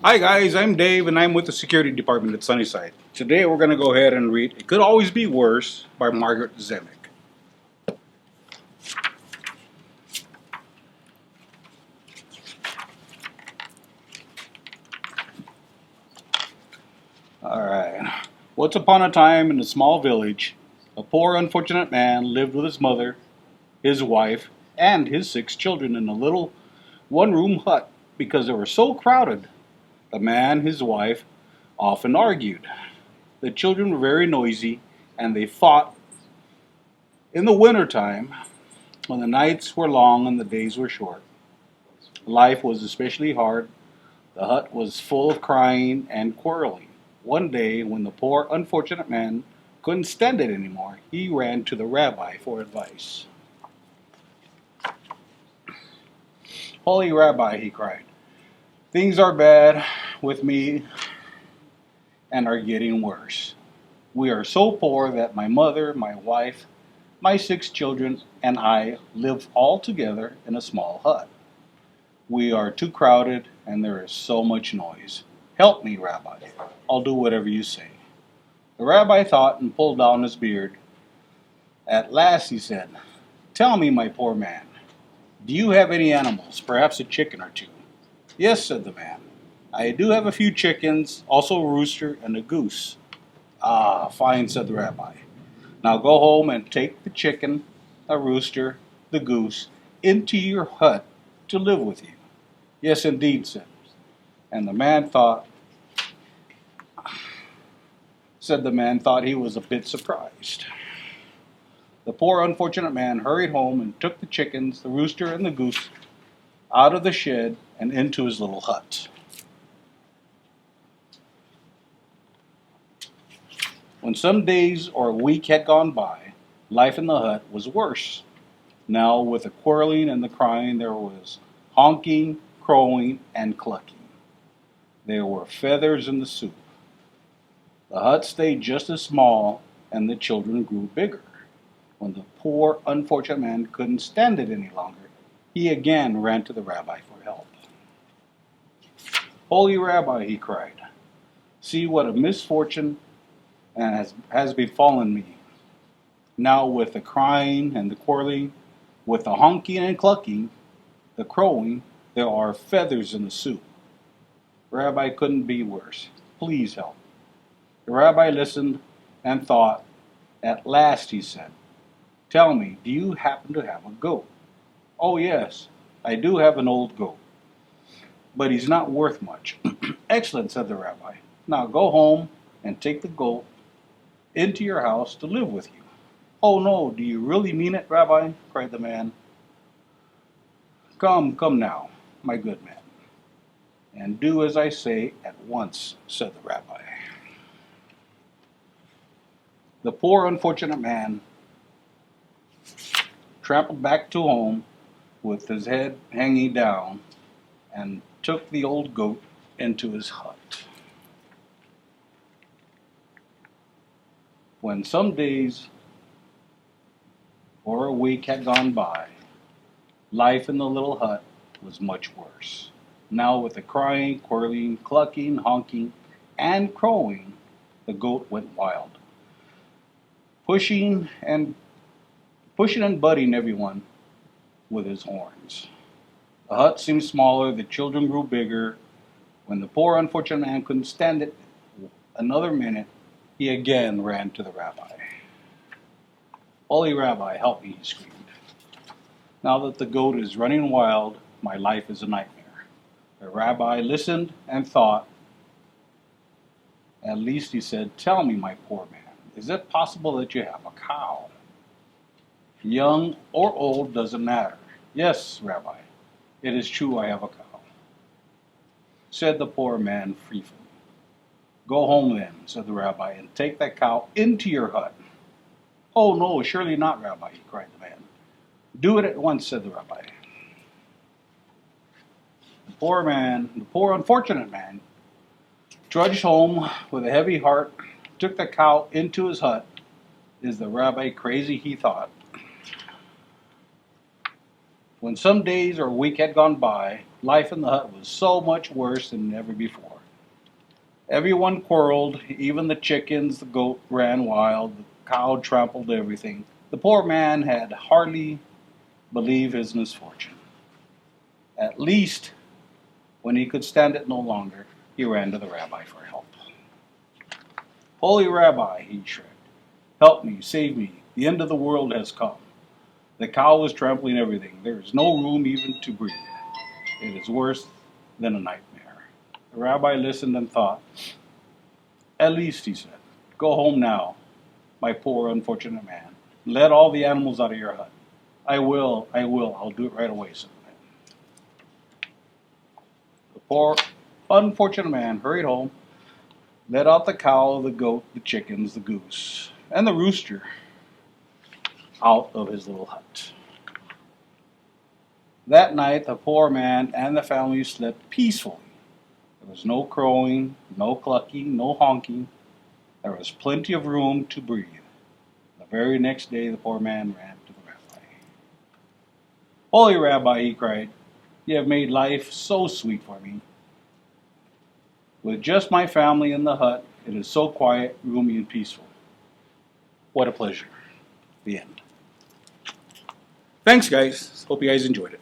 Hi guys, I'm Dave and I'm with the security department at Sunnyside. Today we're going to go ahead and read It Could Always Be Worse by Margot Zemach. Alright. Once upon a time in a small village, a poor unfortunate man lived with his mother, his wife, and his 6 children in a little one-room hut because they were so crowded. The man and his wife often argued. The children were very noisy and they fought in the wintertime when the nights were long and the days were short. Life was especially hard. The hut was full of crying and quarreling. One day, when the poor, unfortunate man couldn't stand it anymore, he ran to the rabbi for advice. Holy Rabbi, he cried, things are bad with me and are getting worse. We are so poor that my mother, my wife, my 6 children, and I live all together in a small hut. We are too crowded and there is so much noise. Help me, Rabbi. I'll do whatever you say. The rabbi thought and pulled down his beard. At last he said, tell me, my poor man, do you have any animals, perhaps a chicken or two? Yes, said the man. I do have a few chickens, also a rooster and a goose. Ah, fine, said the rabbi. Now go home and take the chicken, the rooster, the goose into your hut to live with you. Yes, indeed, and the man thought, said the man thought he was a bit surprised. The poor unfortunate man hurried home and took the chickens, the rooster, and the goose out of the shed and into his little hut. When some days or a week had gone by, life in the hut was worse. Now, with the quarreling and the crying, there was honking, crowing, and clucking. There were feathers in the soup. The hut stayed just as small, and the children grew bigger. When the poor, unfortunate man couldn't stand it any longer, he again ran to the rabbi for help. Holy Rabbi, he cried, see what a misfortune has befallen me. Now, with the crying and the quarreling, with the honking and clucking, the crowing, there are feathers in the soup. Rabbi couldn't be worse. Please help. The rabbi listened and thought. At last he said, tell me, do you happen to have a goat? Oh, yes, I do have an old goat, but he's not worth much. Excellent, said the rabbi. Now go home and take the goat into your house to live with you. Oh, no, do you really mean it, Rabbi? Cried the man. Come now, my good man, and do as I say at once, said the rabbi. The poor unfortunate man trampled back to home with his head hanging down and took the old goat into his hut. When some days or a week had gone by, life in the little hut was much worse. Now, with the crying, quarreling, clucking, honking, and crowing, the goat went wild, pushing and butting everyone with his horns. The hut seemed smaller, the children grew bigger. When the poor unfortunate man couldn't stand it another minute, he again ran to the rabbi. Holy Rabbi, help me, he screamed. Now that the goat is running wild, my life is a nightmare. The rabbi listened and thought. At least he said, tell me, my poor man, is it possible that you have a cow? Young or old doesn't matter. Yes, Rabbi, it is true I have a cow, said the poor man fearfully. Go home then, said the rabbi, and take that cow into your hut. Oh, no, surely not, Rabbi, cried the man. Do it at once, said the rabbi. The poor unfortunate man, trudged home with a heavy heart, took the cow into his hut. Is the rabbi crazy, he thought. When some days or a week had gone by, life in the hut was so much worse than ever before. Everyone quarreled, even the chickens, the goat ran wild, the cow trampled everything. The poor man had hardly believed his misfortune. At least, when he could stand it no longer, he ran to the rabbi for help. Holy Rabbi, he shrieked, help me, save me. The end of the world has come. The cow is trampling everything. There is no room even to breathe. It is worse than a nightmare. The rabbi listened and thought. At least, he said, go home now, my poor unfortunate man. Let all the animals out of your hut. I will, I'll do it right away, said the man. The poor unfortunate man hurried home, let out the cow, the goat, the chickens, the goose, and the rooster out of his little hut. That night, the poor man and the family slept peacefully. There was no crowing, no clucking, no honking. There was plenty of room to breathe. The very next day, the poor man ran to the rabbi. Holy Rabbi, he cried, you have made life so sweet for me. With just my family in the hut, it is so quiet, roomy, and peaceful. What a pleasure. The end. Thanks, guys. Hope you guys enjoyed it.